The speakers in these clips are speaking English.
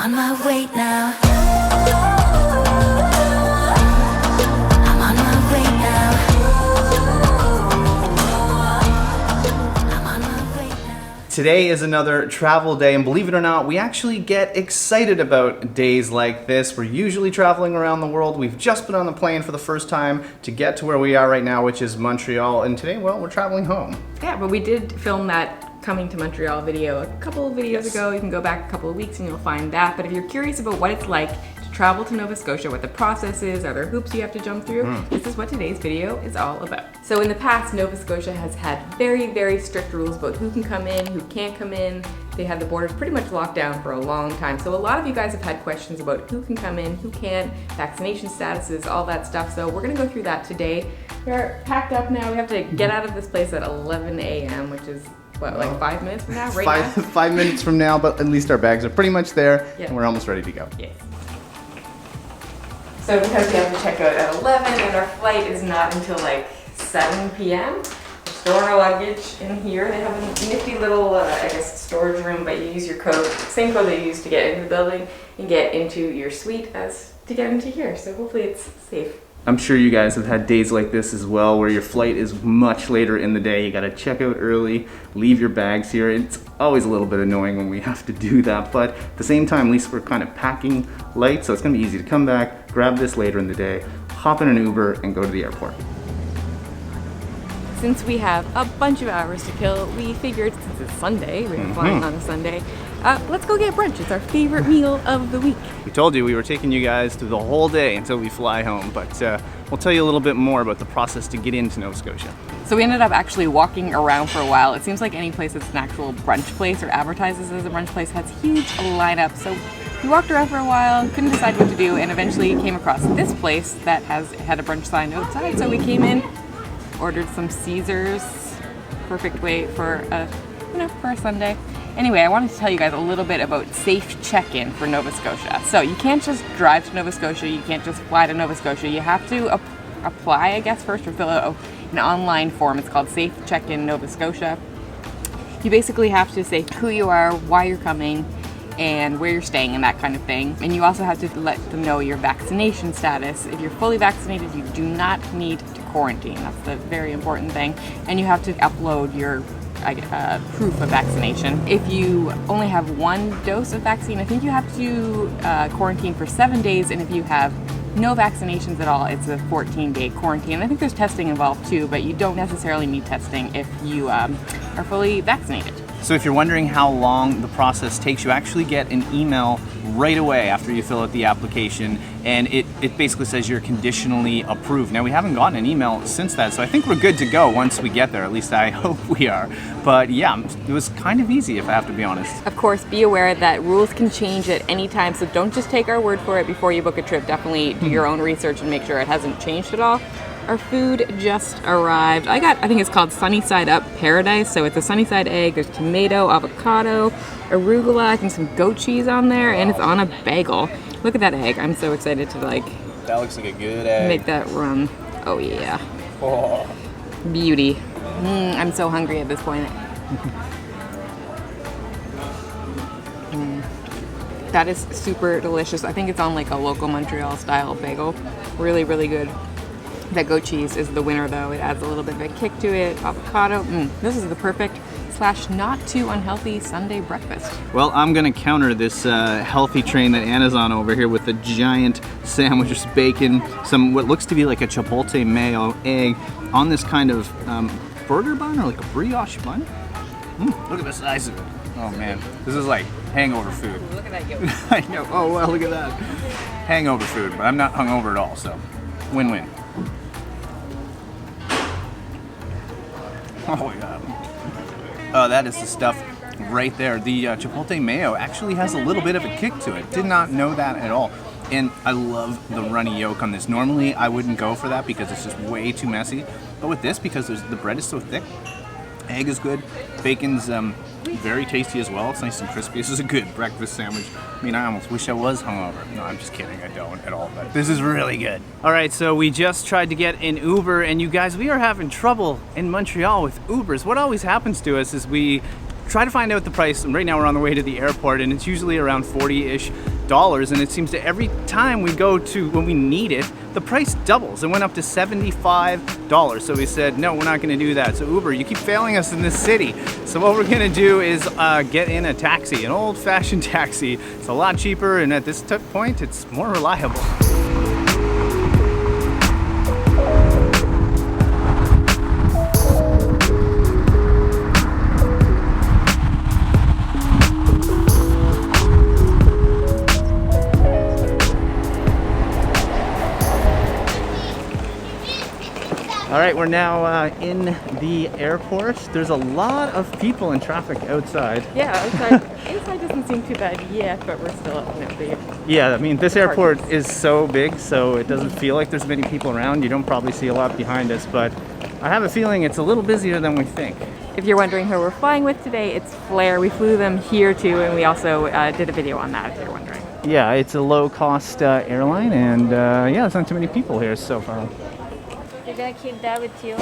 on my way now. I'm on my way now. I'm on my way now. Today is another travel day, and believe it or not, we actually get excited about days like this. We're usually traveling around the world. We've just been on the plane for the first time to get to where we are right now, which is Montreal, and today, well, we're traveling home. Yeah, but we did film that coming to Montreal video a couple of videos ago. You can go back a couple of weeks and you'll find that. But if you're curious about what it's like to travel to Nova Scotia, what the process is, are there hoops you have to jump through, this is what today's video is all about. So in the past, Nova Scotia has had very, very strict rules about who can come in, who can't come in. They had the borders pretty much locked down for a long time. So a lot of you guys have had questions about who can come in, who can't, vaccination statuses, all that stuff. So we're gonna go through that today. We're packed up now. We have to get out of this place at 11 a.m., which is what, like 5 minutes from now? Now? 5 minutes from now, but at least our bags are pretty much there, Yeah. and we're almost ready to go. Yes. So because we have to check out at 11 and our flight is not until like 7 p.m., we're storing our luggage in here. They have a nifty little, I guess, storage room, but you use your code, same code that you use to get into the building and get into your suite as to get into here. So hopefully it's safe. I'm sure you guys have had days like this as well, where your flight is much later in the day. You gotta check out early, leave your bags here. It's always a little bit annoying when we have to do that, but at the same time, at least we're kind of packing light, so it's gonna be easy to come back, grab this later in the day, hop in an Uber, and go to the airport. Since we have a bunch of hours to kill, we figured since it's Sunday, we're flying on a Sunday, let's go get brunch. It's our favorite meal of the week. We told you we were taking you guys through the whole day until we fly home, but we'll tell you a little bit more about the process to get into Nova Scotia. So we ended up actually walking around for a while. It seems like any place that's an actual brunch place or advertises as a brunch place has huge lineup. So we walked around for a while, couldn't decide what to do, and eventually came across this place that had a brunch sign outside. So we came in, ordered some Caesars, perfect way for a Sunday. Anyway, I wanted to tell you guys a little bit about safe check-in for Nova Scotia. So you can't just drive to Nova Scotia, you can't just fly to Nova Scotia. You have to apply, I guess, first, or fill out an online form. It's called Safe Check-in Nova Scotia. You basically have to say who you are, why you're coming, and where you're staying and that kind of thing. And you also have to let them know your vaccination status. If you're fully vaccinated, you do not need to quarantine. That's the very important thing. And you have to upload your proof of vaccination. If you only have one dose of vaccine, I think you have to quarantine for 7 days, and if you have no vaccinations at all, it's a 14-day quarantine. I think there's testing involved too, but you don't necessarily need testing if you are fully vaccinated. So if you're wondering how long the process takes, you actually get an email right away after you fill out the application, and it basically says you're conditionally approved. Now, we haven't gotten an email since that, so I think we're good to go once we get there. At least I hope we are. But yeah, it was kind of easy, if I have to be honest. Of course, be aware that rules can change at any time, so don't just take our word for it before you book a trip. Definitely do your own research and make sure it hasn't changed at all. Our food just arrived. I think it's called Sunny Side Up Paradise. So it's a sunny side egg, there's tomato, avocado, arugula, I think some goat cheese on there, and it's on a bagel. Look at that egg. I'm so excited to That looks like a good egg. make that run. Oh yeah. Oh. Beauty. I'm so hungry at this point. That is super delicious. I think it's on like a local Montreal style bagel. Really, really good. That goat cheese is the winner though. It adds a little bit of a kick to it. Avocado. This is the perfect / not too unhealthy Sunday breakfast. Well, I'm gonna counter this healthy train that Anna's on over here with a giant sandwich, just bacon, some what looks to be like a chipotle mayo egg on this kind of burger bun or like a brioche bun. Look at the size of it. Oh man, this is like hangover food. Look at that goat. I know. Oh well, look at that. Hangover food, but I'm not hungover at all, so win-win. Oh my god. Oh, that is the stuff right there. The chipotle mayo actually has a little bit of a kick to it. Did not know that at all. And I love the runny yolk on this. Normally, I wouldn't go for that because it's just way too messy. But with this, because the bread is so thick, egg is good, bacon's very tasty as well. It's nice and crispy. This is a good breakfast sandwich. I mean, I almost wish I was hungover. No, I'm just kidding. I don't at all. But this is really good. All right, so we just tried to get an Uber, and you guys, we are having trouble in Montreal with Ubers. What always happens to us is we try to find out the price. And right now we're on the way to the airport, and it's usually around $40-ish. And it seems that every time we go to when we need it, the price doubles. It went up to $75. So we said, no, we're not going to do that. So Uber, you keep failing us in this city. So what we're going to do is get in a taxi, an old-fashioned taxi. It's a lot cheaper, and at this point, it's more reliable. All right, we're now in the airport. There's a lot of people and traffic outside. Yeah, outside. Inside doesn't seem too bad yet, but we're still up in there. Yeah, I mean, this airport is so big, so it doesn't feel like there's many people around. You don't probably see a lot behind us, but I have a feeling it's a little busier than we think. If you're wondering who we're flying with today, it's Flair. We flew them here too, and we also did a video on that if you're wondering. Yeah, it's a low-cost airline, and yeah, there's not too many people here so far. You're gonna keep that with you.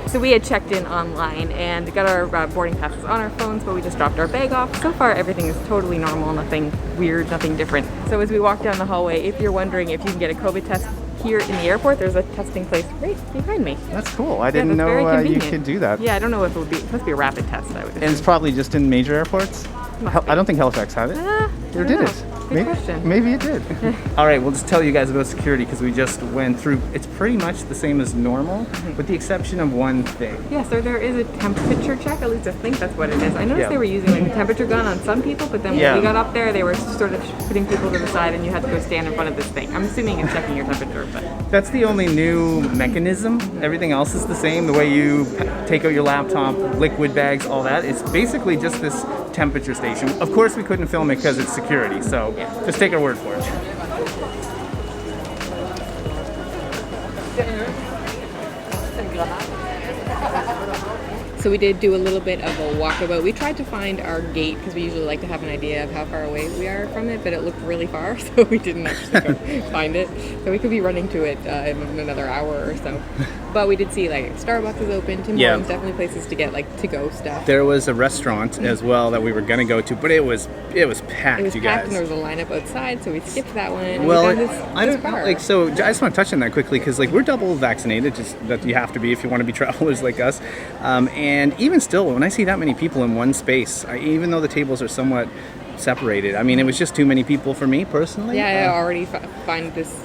So we had checked in online and got our boarding passes on our phones, but we just dropped our bag off. So far, everything is totally normal, nothing weird, nothing different. So as we walk down the hallway, if you're wondering if you can get a COVID test here in the airport, there's a testing place right behind me. That's cool. I didn't know you could do that. Yeah, I don't know if it would be. It's supposed to be a rapid test, I would assume. And it's probably just in major airports? I don't think Halifax had it. Or did it? Good question. Maybe it did. All right, we'll just tell you guys about security because we just went through. It's pretty much the same as normal, with the exception of one thing. Yeah, so there is a temperature check. At least I think that's what it is. I noticed they were using like a temperature gun on some people, but then when we got up there, they were sort of putting people to the side, and you had to go stand in front of this thing. I'm assuming it's checking your temperature, but that's the only new mechanism. Everything else is the same. The way you take out your laptop, liquid bags, all that. It's basically just this temperature station. Of course, we couldn't film it because it's security, so just take our word for it. So we did do a little bit of a walkabout. We tried to find our gate because we usually like to have an idea of how far away we are from it, but it looked really far, so we didn't actually go find it. So we could be running to it in another hour or so. But we did see like Starbucks is open, Tim Hortons, definitely places to get like to-go stuff. There was a restaurant as well that we were gonna go to, but it was packed, you guys. It was packed, and there was a lineup outside, so we skipped that one. And well, I don't like. So I just want to touch on that quickly because like we're double vaccinated, just that you have to be if you want to be travelers like us. And even still, when I see that many people in one space, even though the tables are somewhat separated, I mean, it was just too many people for me personally. Yeah, I already find this,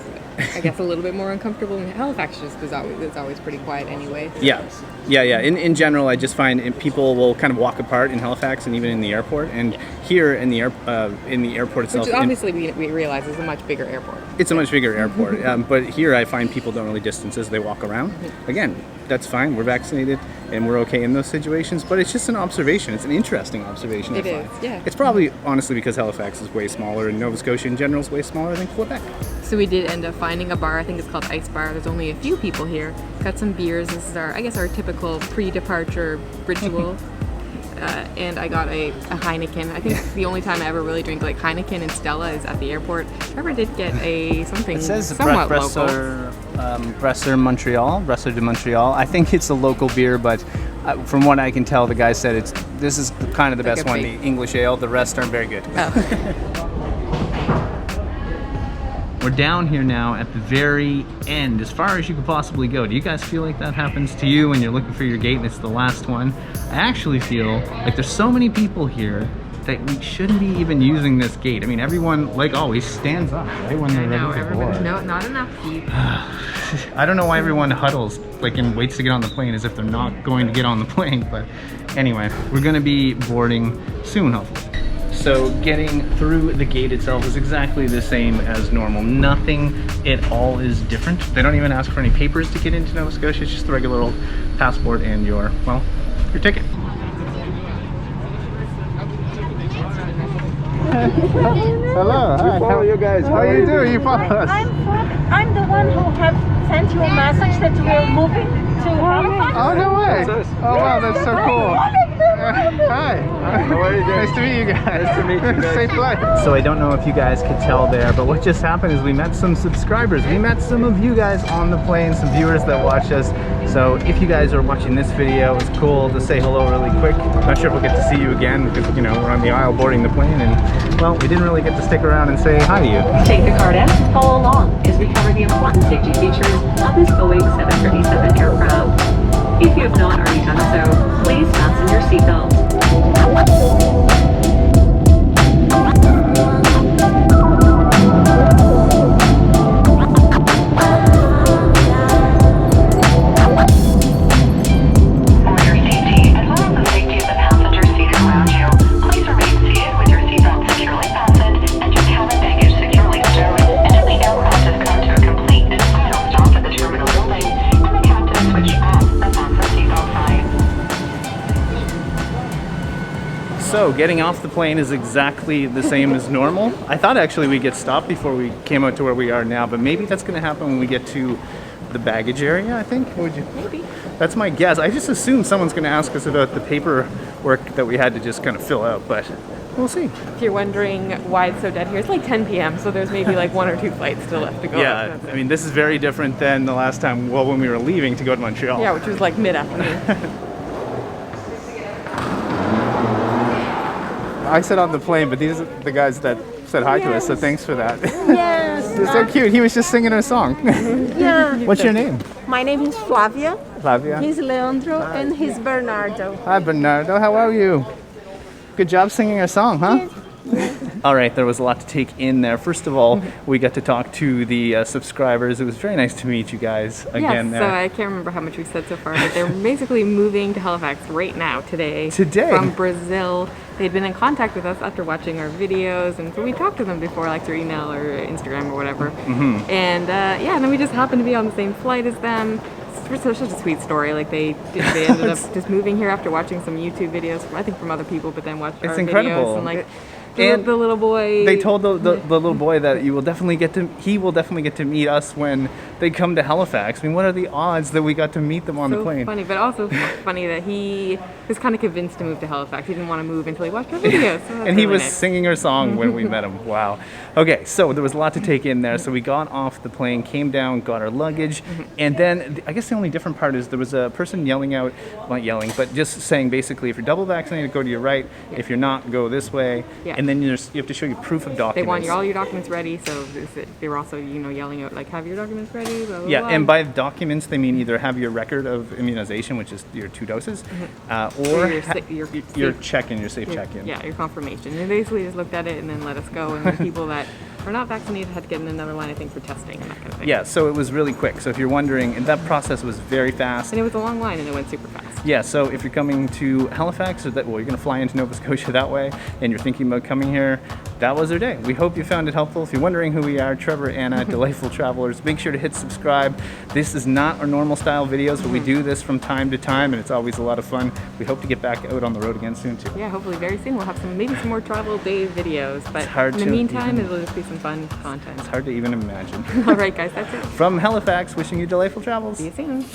I guess, a little bit more uncomfortable. And Halifax just is always pretty quiet anyway. Yeah. In general, I just find people will kind of walk apart in Halifax and even in the airport. And here in the airport itself, which obviously we realize is a much bigger airport. It's a much bigger airport, but here I find people don't really distance as they walk around. Again, that's fine. We're vaccinated and we're okay in those situations. But it's just an observation. It's an interesting observation. It is, yeah. It's probably honestly because Halifax is way smaller and Nova Scotia in general is way smaller than Quebec. So we did end up finding a bar. I think it's called Ice Bar. There's only a few people here. Got some beers. This is our typical pre-departure ritual. And I got a Heineken. I think the only time I ever really drink like Heineken and Stella is at the airport. Trevor did get something it says somewhat local. Bresser de Montreal. I think it's a local beer, but from what I can tell, the guy said this is kind of the best one, the English ale. The rest aren't very good. Oh. We're down here now at the very end, as far as you could possibly go. Do you guys feel like that happens to you when you're looking for your gate and it's the last one? I actually feel like there's so many people here that we shouldn't be even using this gate. I mean, everyone, like always, stands up, right, when they're ready to board. No, not enough people. I don't know why everyone huddles and waits to get on the plane as if they're not going to get on the plane, but anyway, we're gonna be boarding soon, hopefully. So getting through the gate itself is exactly the same as normal. Nothing at all is different. They don't even ask for any papers to get into Nova Scotia. It's just the regular old passport and your ticket. Hello, hi. We follow you guys. How you doing? You follow us? I'm the one who have sent you a message that we're moving to Halifax. Oh, no way. Oh, wow, that's so cool. Hi. How are you doing? Nice to meet you guys. Nice to meet you guys. Safe flight. So I don't know if you guys could tell there, but what just happened is we met some subscribers. We met some of you guys on the plane, some viewers that watch us. So if you guys are watching this video, it's cool to say hello really quick. Not sure if we'll get to see you again because, you know, we're on the aisle boarding the plane and, well, we didn't really get to stick around and say hi to you. Take the card out and follow along as we cover the important safety features of this Boeing 737 aircraft. If you have not already done so, please fasten your seatbelt. So getting off the plane is exactly the same as normal. I thought actually we'd get stopped before we came out to where we are now, but maybe that's going to happen when we get to the baggage area, I think. Would you? Maybe. That's my guess. I just assume someone's going to ask us about the paperwork that we had to just kind of fill out, but we'll see. If you're wondering why it's so dead here, it's like 10 p.m., so there's maybe like 1 or 2 flights still left to go. Yeah, I mean, this is very different than the last time, well, when we were leaving to go to Montreal. Yeah, which was like mid-afternoon. I said on the plane, but these are the guys that said hi to us, so thanks for that. Yes. It's so cute. He was just singing our song. Yeah. What's your name? My name is Flavia. Flavia. He's Leandro and he's Bernardo. Hi, Bernardo. How are you? Good job singing our song, huh? All right, there was a lot to take in there. First of all, we got to talk to the subscribers. It was very nice to meet you guys again Yes, there. so I can't remember how much we said so far, but they're basically moving to Halifax right now, today. Today? From Brazil. They'd been in contact with us after watching our videos, and so we talked to them before, like through email or Instagram or whatever. Mm-hmm. And yeah, and then we just happened to be on the same flight as them. It's such a sweet story. Like they ended up just moving here after watching some YouTube videos, I think from other people, but then watched our incredible. videos and like. And the little boy. They told the little boy that he will definitely get to meet us when they come to Halifax. I mean, what are the odds that we got to meet them on the plane? Funny, but also funny that he was kind of convinced to move to Halifax. He didn't want to move until he watched our videos. So And he really was nice. singing our song when we met him. Wow. Okay, so there was a lot to take in there. So we got off the plane, came down, got our luggage, and then I guess the only different part is there was a person yelling out, not yelling, but just saying basically, if you're double vaccinated, go to your right. If you're not, go this way. Yeah. And then you have to show your proof of documents. They want all your documents ready, so they were also, yelling out, like, have your documents ready, blah, blah, Yeah, blah. and by documents they mean either have your record of immunization, which is your 2 doses, or your check-in, your safe check-in. Yeah, your confirmation. And they basically just looked at it and then let us go, and the people that are not vaccinated had to get in another line, I think, for testing and that kind of thing. Yeah, so it was really quick. So if you're wondering, and that process was very fast. And it was a long line, and it went super fast. Yeah, so if you're coming to Halifax, or you're going to fly into Nova Scotia that way, and you're thinking about coming here, that was our day. We hope you found it helpful. If you're wondering who we are, Trevor, Anna, Delightful Travelers, make sure to hit subscribe. This is not our normal style videos, but we do this from time to time, and it's always a lot of fun. We hope to get back out on the road again soon, too. Yeah, hopefully very soon we'll have maybe some more travel day videos. But hard in the to meantime, even- it'll just be some fun content. It's hard to even imagine. All right, guys, that's it. From Halifax, wishing you delightful travels. See you soon.